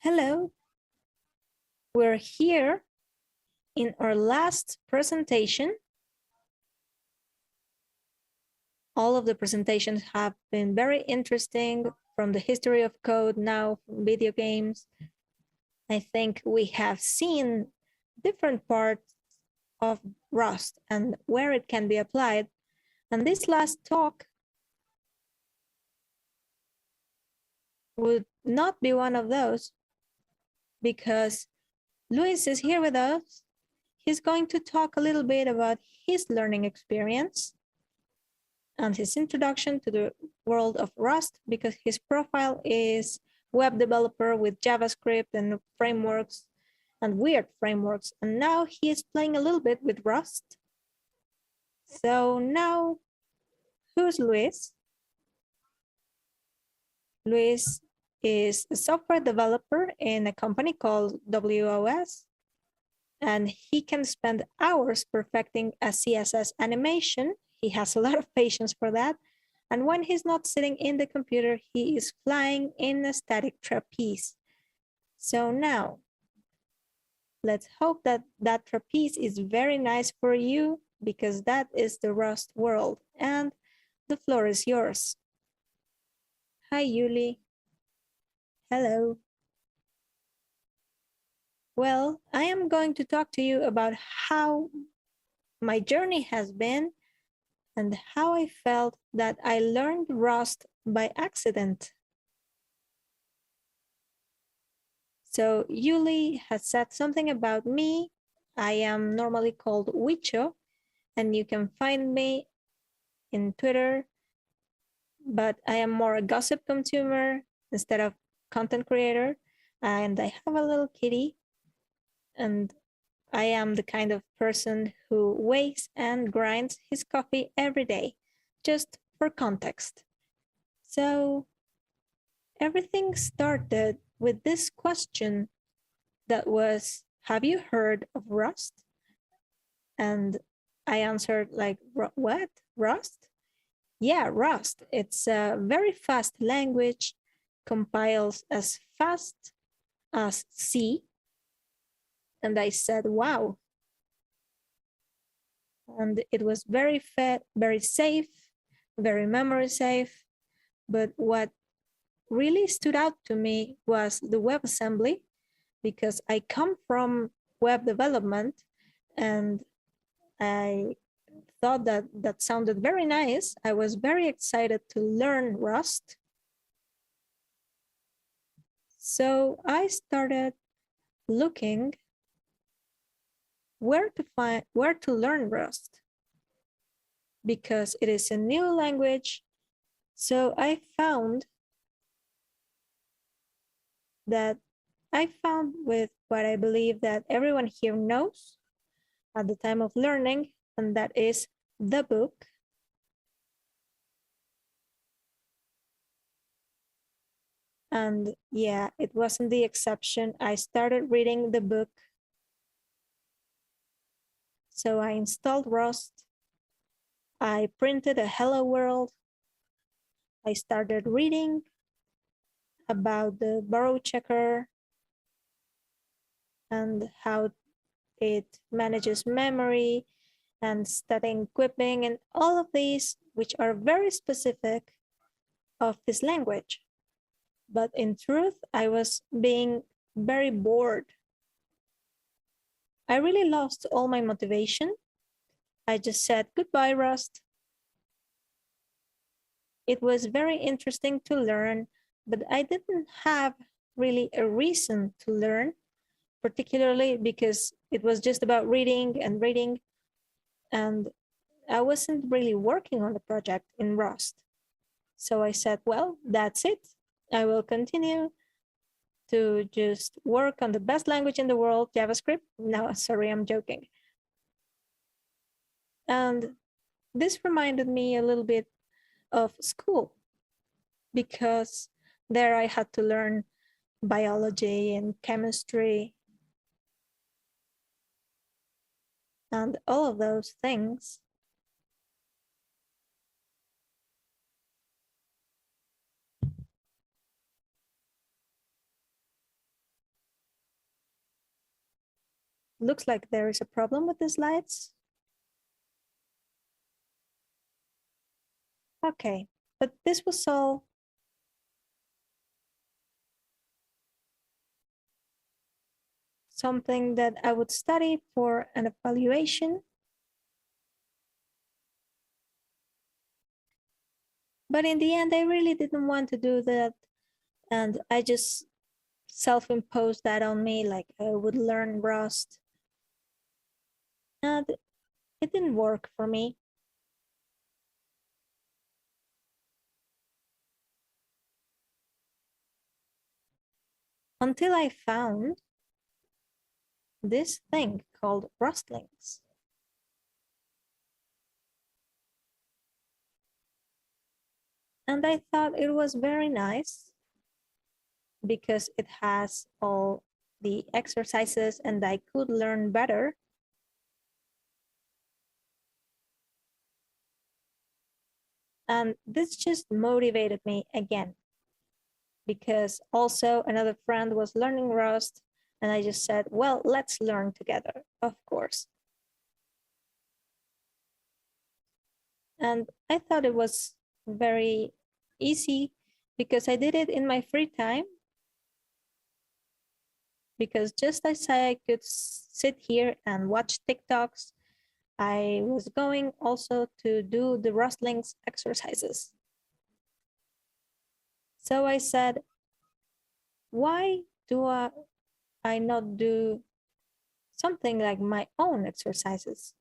Hello, we're here in our last presentation. All of the presentations have been very interesting, from the history of code, now video games. I think we have seen different parts of Rust and where it can be applied. And this last talk would not be one of those, because Luis is here with us. He's going to talk a little bit about his learning experience and his introduction to the world of Rust, because his profile is web developer with JavaScript and frameworks and weird frameworks. And now he is playing a little bit with Rust. So now, who's Luis? Luis is a software developer in a company called WOS, and he can spend hours perfecting a CSS animation. He has a lot of patience for that. And when he's not sitting in the computer, he is flying in a static trapeze. So now, let's hope that that trapeze is very nice for you, because that is the Rust world. And the floor is yours. Hi, Yuli. Hello. Well, I am going to talk to you about how my journey has been and how I felt that I learned Rust by accident. So Yuli has said something about me. I am normally called Wicho, and you can find me in Twitter, but I am more a gossip consumer instead of content creator. And I have a little kitty, and I am the kind of person who wakes and grinds his coffee every day, just for context. So everything started with this question that was, have you heard of Rust? And I answered like, what? Rust? Yeah, Rust. It's a very fast language, compiles as fast as C. And I said, wow. And it was very safe, very memory safe. But what really stood out to me was the WebAssembly, because I come from web development, and I thought that that sounded very nice. I was very excited to learn Rust. So I started looking where to learn Rust, because it is a new language. So I found with what I believe that everyone here knows at the time of learning, and that is the book. And yeah, it wasn't the exception. I started reading the book. So I installed Rust. I printed a hello world. I started reading about the borrow checker and how it manages memory and static equipping and all of these, which are very specific of this language. But in truth, I was being very bored. I really lost all my motivation. I just said, goodbye, Rust. It was very interesting to learn, but I didn't have really a reason to learn, particularly because it was just about reading and reading, and I wasn't really working on the project in Rust. So I said, well, that's it. I will continue to just work on the best language in the world, JavaScript. No, sorry, I'm joking. And this reminded me a little bit of school, because there I had to learn biology and chemistry and all of those things. Looks like there is a problem with the slides. Okay, but this was all something that I would study for an evaluation. But in the end, I really didn't want to do that. And I just self-imposed that on me, like I would learn Rust. And it didn't work for me. Until I found this thing called Rustlinks. And I thought it was very nice because it has all the exercises and I could learn better. And this just motivated me again because also another friend was learning Rust and I just said, well, let's learn together, of course. And I thought it was very easy because I did it in my free time. Because just as I could sit here and watch TikToks, I was going also to do the Rustlinks exercises. So I said, why do I not do something like my own exercises,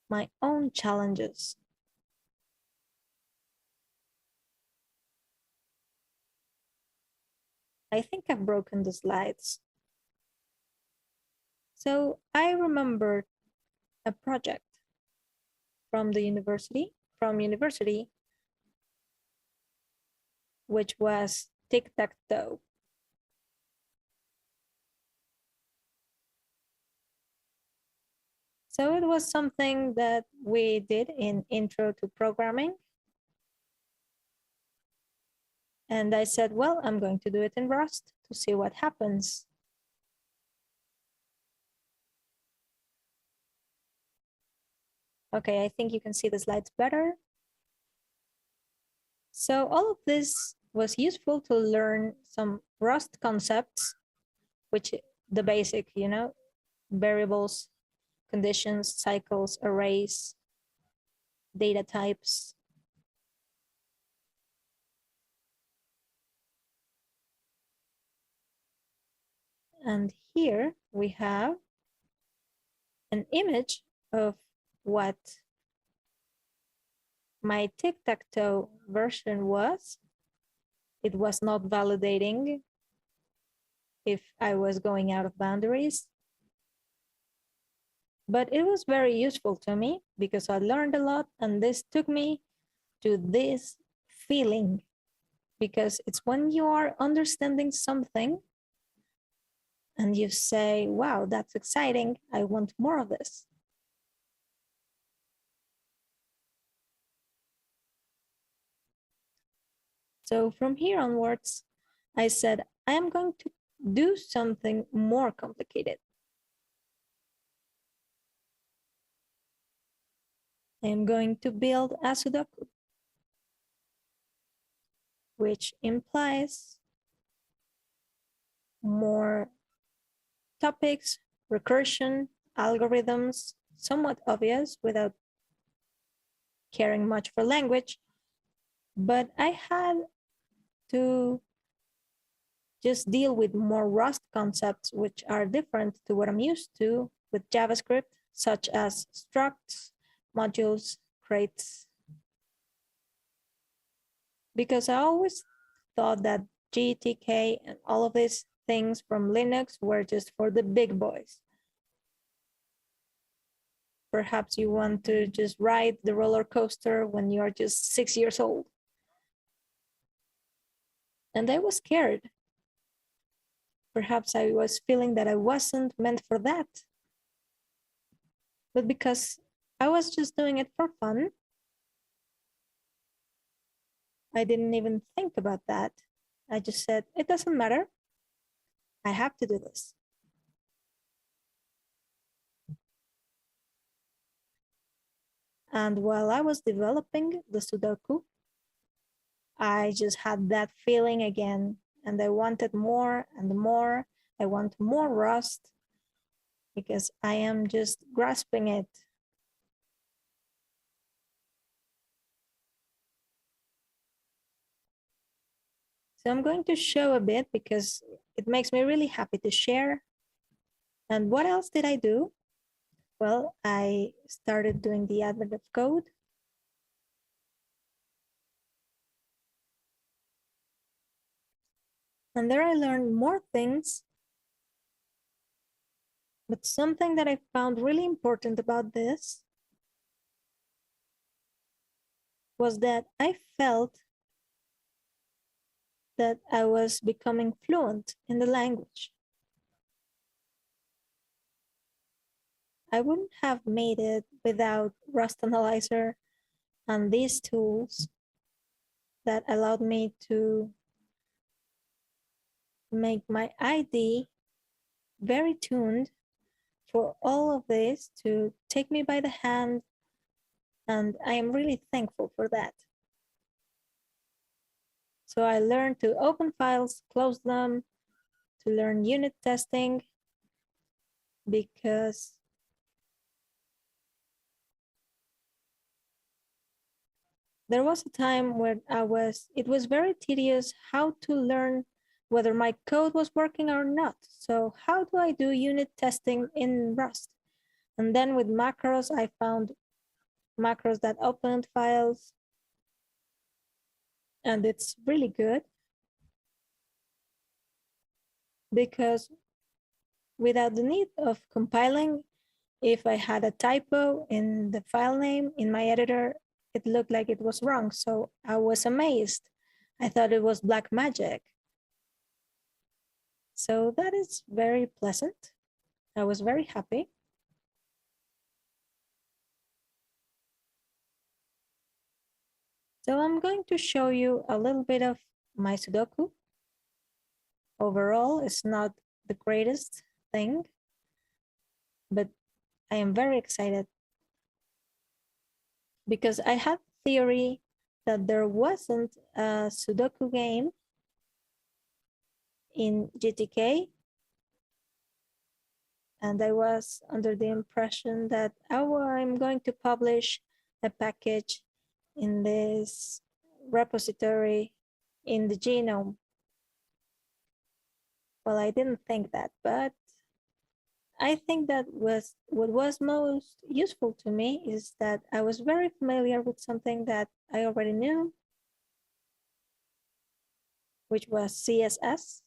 my own challenges? I think I've broken the slides. So I remembered a project from university, which was tic-tac-toe. So it was something that we did in Intro to Programming. And I said, well, I'm going to do it in Rust to see what happens. Okay, I think you can see the slides better. So all of this was useful to learn some Rust concepts, which the basic, variables, conditions, cycles, arrays, data types. And here we have an image of what my tic-tac-toe version was. It was not validating if I was going out of boundaries. But it was very useful to me because I learned a lot, and this took me to this feeling, because it's when you are understanding something and you say, wow, that's exciting, I want more of this. So from here onwards, I said, I am going to do something more complicated. I am going to build a Sudoku, which implies more topics, recursion, algorithms, somewhat obvious without caring much for language. But I had to just deal with more Rust concepts, which are different to what I'm used to with JavaScript, such as structs, modules, crates. Because I always thought that GTK and all of these things from Linux were just for the big boys. Perhaps you want to just ride the roller coaster when you're just 6 years old. And I was scared. Perhaps I was feeling that I wasn't meant for that. But because I was just doing it for fun, I didn't even think about that. I just said, it doesn't matter. I have to do this. And while I was developing the Sudoku, I just had that feeling again, and I wanted more and more. I want more Rust because I am just grasping it. So I'm going to show a bit because it makes me really happy to share. And what else did I do? Well, I started doing the Advent of Code. And there I learned more things. But something that I found really important about this was that I felt that I was becoming fluent in the language. I wouldn't have made it without Rust Analyzer and these tools that allowed me to make my ID very tuned for all of this, to take me by the hand, and I am really thankful for that. So I learned to open files, close them, to learn unit testing, because there was a time where it was very tedious how to learn whether my code was working or not. So how do I do unit testing in Rust? And then with macros, I found macros that opened files, and it's really good because without the need of compiling, if I had a typo in the file name in my editor, it looked like it was wrong. So I was amazed. I thought it was black magic. So that is very pleasant. I was very happy. So I'm going to show you a little bit of my Sudoku. Overall, it's not the greatest thing, but I am very excited because I had theory that there wasn't a Sudoku game in GTK, and I was under the impression that, oh, I'm going to publish a package in this repository in the genome. Well, I didn't think that, but I think that what was most useful to me is that I was very familiar with something that I already knew, which was CSS.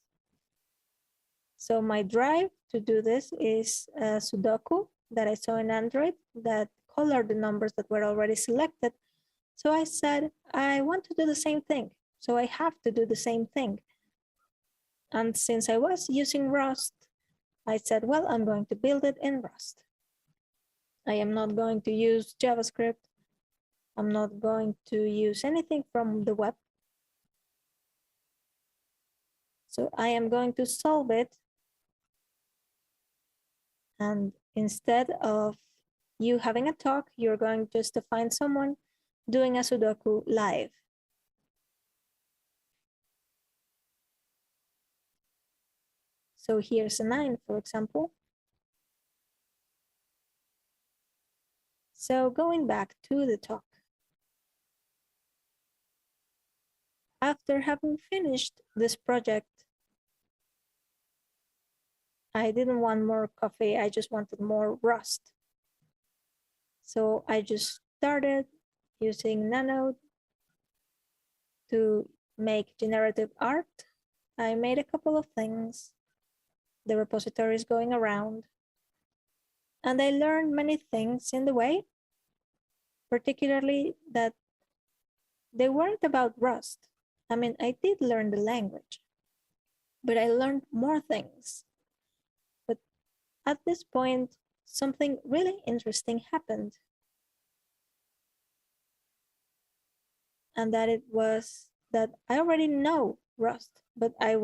So my drive to do this is a Sudoku that I saw in Android that colored the numbers that were already selected. So I said, I want to do the same thing. So I have to do the same thing. And since I was using Rust, I said, well, I'm going to build it in Rust. I am not going to use JavaScript. I'm not going to use anything from the web. So I am going to solve it. And instead of you having a talk, you're going just to find someone doing a Sudoku live. So here's a 9, for example. So going back to the talk. After having finished this project, I didn't want more coffee, I just wanted more Rust. So I just started using Nano to make generative art. I made a couple of things. The repository is going around. And I learned many things in the way, particularly that they weren't about Rust. I mean, I did learn the language, but I learned more things. But at this point, something really interesting happened. And that it was that I already know Rust, but I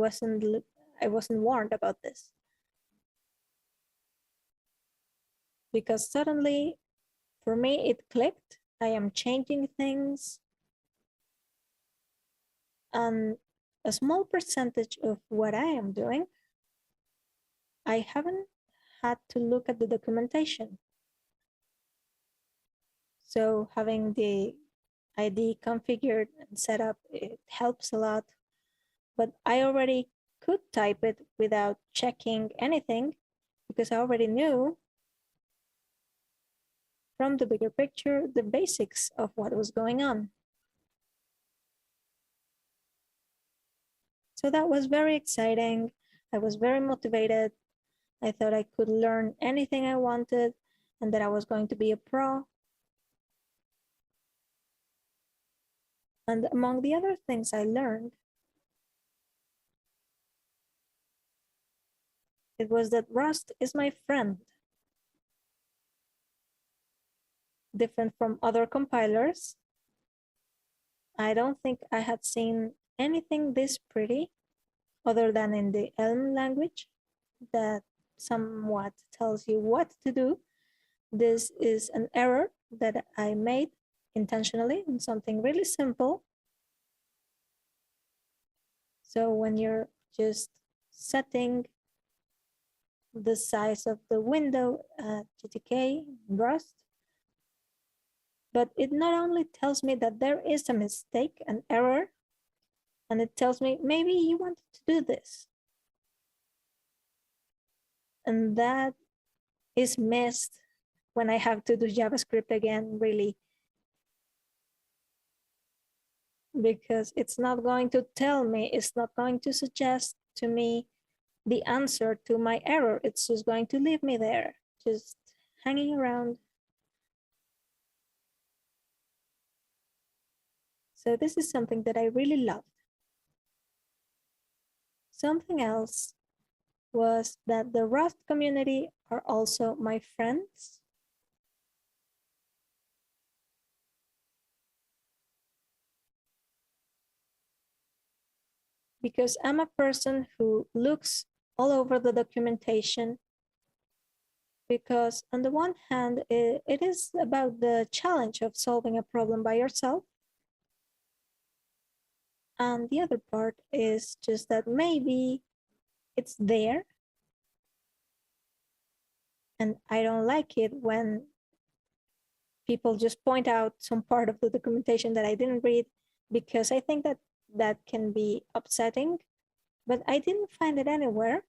I wasn't warned about this. Because suddenly, for me, it clicked. I am changing things. And a small percentage of what I am doing, I haven't had to look at the documentation. So having the ID configured and set up, it helps a lot. But I already could type it without checking anything because I already knew from the bigger picture the basics of what was going on. So that was very exciting. I was very motivated. I thought I could learn anything I wanted and that I was going to be a pro. And among the other things I learned, it was that Rust is my friend. Different from other compilers, I don't think I had seen anything this pretty other than in the Elm language that somewhat tells you what to do. This is an error that I made intentionally in something really simple. So when you're just setting the size of the window at GTK Rust, but it not only tells me that there is a mistake, an error, and it tells me maybe you wanted to do this. And that is missed when I have to do JavaScript again, really. Because it's not going to tell me, it's not going to suggest to me the answer to my error. It's just going to leave me there, just hanging around. So this is something that I really loved. Something else was that the Rust community are also my friends. Because I'm a person who looks all over the documentation. Because on the one hand, it is about the challenge of solving a problem by yourself. And the other part is just that maybe it's there. And I don't like it when people just point out some part of the documentation that I didn't read, because I think that that can be upsetting, but I didn't find it anywhere.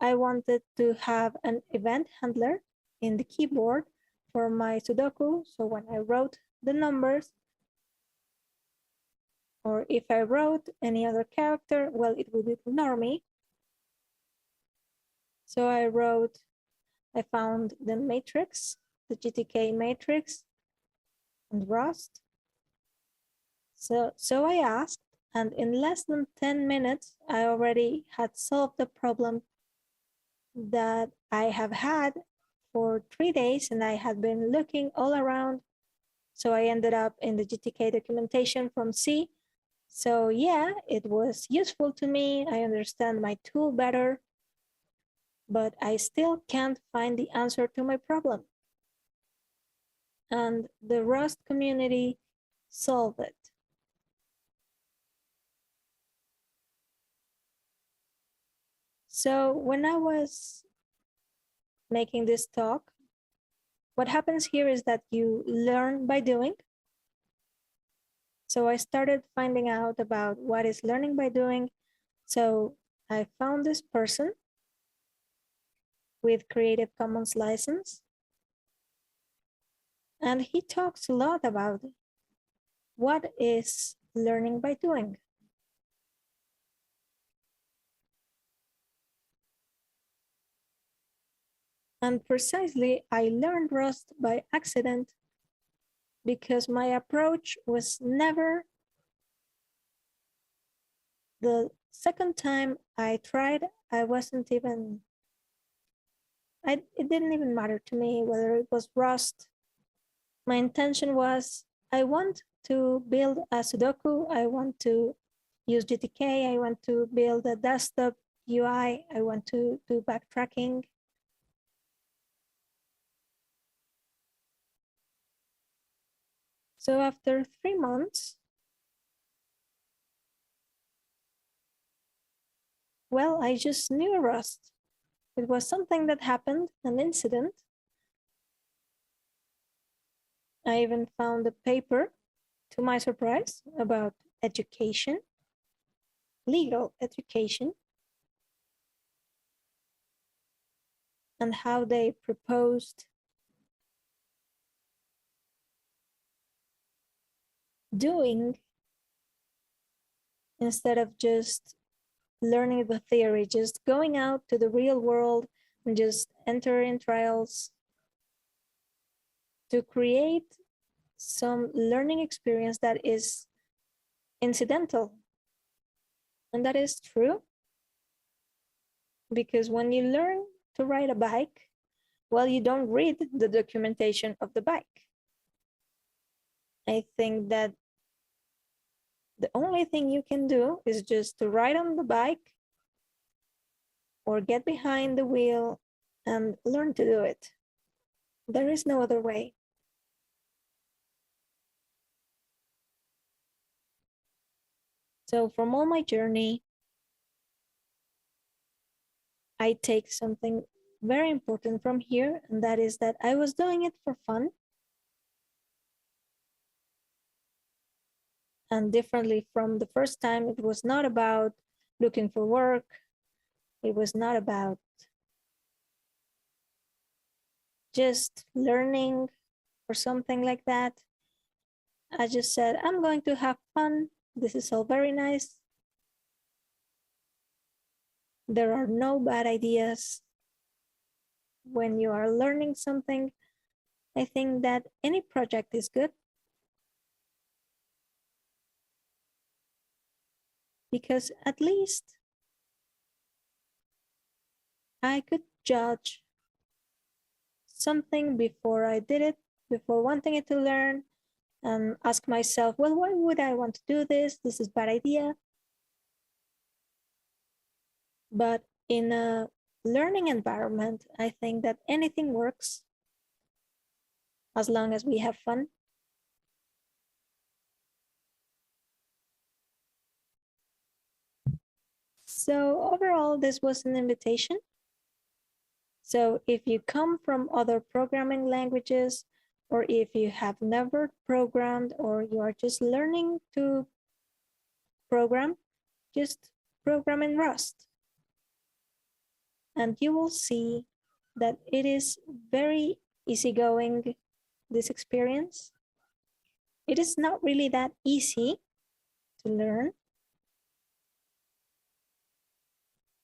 I wanted to have an event handler in the keyboard for my Sudoku. So when I wrote the numbers, or if I wrote any other character, well, it would ignore me. So I found the matrix, the GTK matrix, and Rust. So I asked, and in less than 10 minutes, I already had solved the problem that I have had for 3 days, and I had been looking all around. So I ended up in the GTK documentation from C. So yeah, it was useful to me. I understand my tool better, but I still can't find the answer to my problem. And the Rust community solved it. So when I was making this talk, what happens here is that you learn by doing. So I started finding out about what is learning by doing. So I found this person with Creative Commons license. And he talks a lot about what is learning by doing. And precisely, I learned Rust by accident because my approach was never the second time I tried. It didn't even matter to me whether it was Rust. My intention was, I want to build a Sudoku. I want to use GTK, I want to build a desktop UI, I want to do backtracking. So after 3 months, well, I just knew Rust. It was something that happened, an incident. I even found a paper, to my surprise, about education, legal education, and how they proposed doing instead of just learning the theory, just going out to the real world and just entering trials to create some learning experience that is incidental. And that is true, because when you learn to ride a bike, well, you don't read the documentation of the bike. I think that the only thing you can do is just to ride on the bike or get behind the wheel and learn to do it. There is no other way. So from all my journey, I take something very important from here, and that is that I was doing it for fun. And differently from the first time, it was not about looking for work. It was not about just learning or something like that. I just said, I'm going to have fun. This is all very nice. There are no bad ideas. When you are learning something, I think that any project is good, because at least I could judge something before I did it, before wanting it to learn, and ask myself, well, why would I want to do this? This is a bad idea. But in a learning environment, I think that anything works as long as we have fun. So overall, this was an invitation. So if you come from other programming languages, or if you have never programmed, or you are just learning to program, just program in Rust. And you will see that it is very easygoing, this experience. It is not really that easy to learn.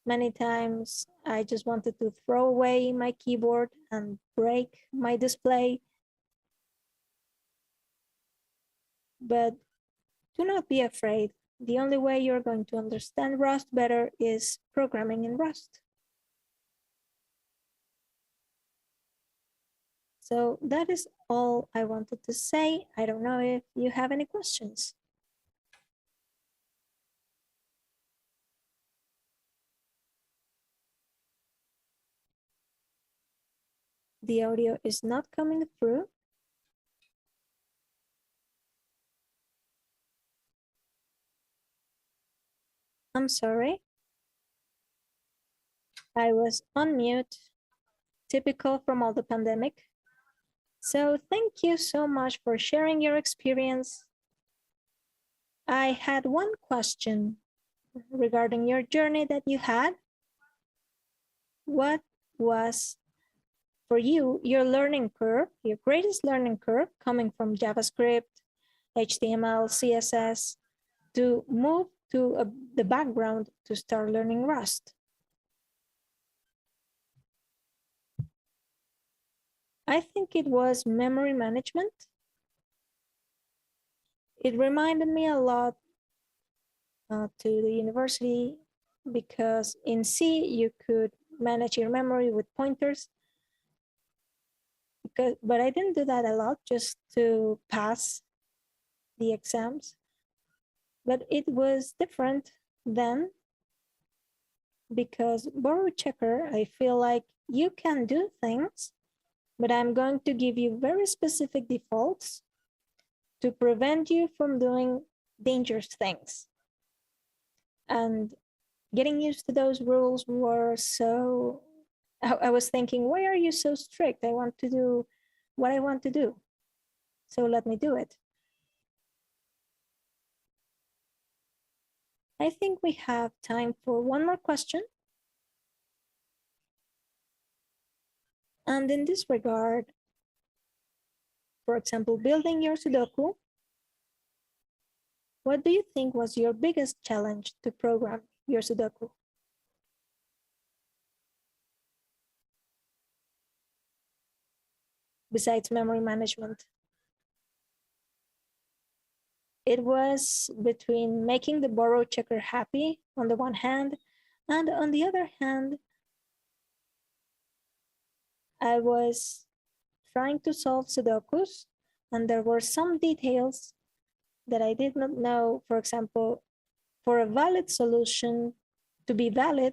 Many times I just wanted to throw away my keyboard and break my display. But do not be afraid. The only way you're going to understand Rust better is programming in Rust. So that is all I wanted to say. I don't know if you have any questions. The audio is not coming through. I'm sorry. I was on mute, typical from all the pandemic. So thank you so much for sharing your experience. I had one question regarding your journey that you had. What was, for you, your learning curve, your greatest learning curve coming from JavaScript, HTML, CSS, to move to the background to start learning Rust? I think it was memory management. It reminded me a lot to the university, because in C you could manage your memory with pointers. But I didn't do that a lot, just to pass the exams. But it was different then because borrow checker, I feel like you can do things, but I'm going to give you very specific defaults to prevent you from doing dangerous things. And getting used to those rules were so, I was thinking, why are you so strict? I want to do what I want to do. So let me do it. I think we have time for one more question. And in this regard, for example, building your Sudoku, what do you think was your biggest challenge to program your Sudoku? Besides memory management. It was between making the borrow checker happy on the one hand, and on the other hand, I was trying to solve Sudokus, and there were some details that I did not know. For example, for a valid solution to be valid,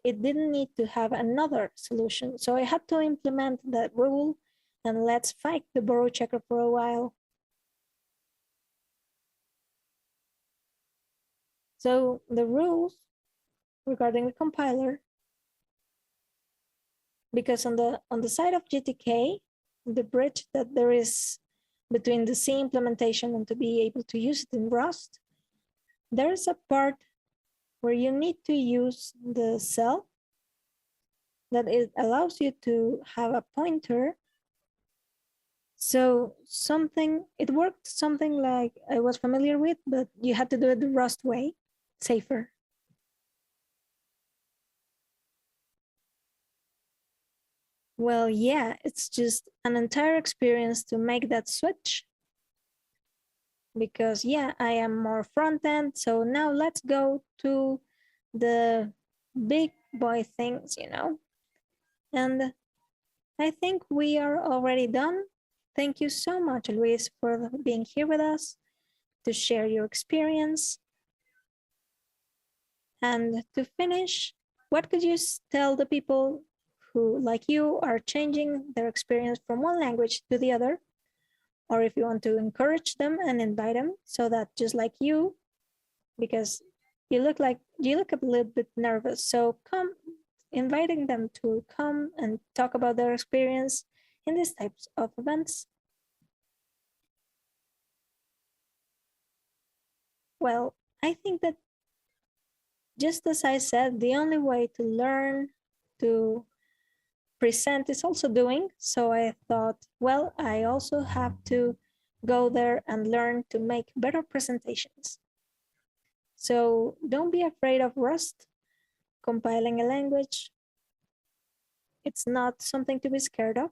it didn't need to have another solution. So I had to implement that rule and let's fight the borrow checker for a while. So the rules regarding the compiler, because on the side of GTK, the bridge that there is between the C implementation and to be able to use it in Rust, there is a part where you need to use the cell that it allows you to have a pointer. So it worked something like I was familiar with, but you had to do it the Rust way, safer. Well, yeah, it's just an entire experience to make that switch. Because yeah, I am more front end. So now let's go to the big boy things, And I think we are already done. Thank you so much, Luis, for being here with us to share your experience. And to finish, what could you tell the people who, like you, are changing their experience from one language to the other? Or if you want to encourage them and invite them so that just like you, because you look a little bit nervous. So inviting them to come and talk about their experience in these types of events. Well, I think that just as I said, the only way to learn to present is also doing. So I thought, well, I also have to go there and learn to make better presentations. So don't be afraid of Rust. Compiling a language, it's not something to be scared of.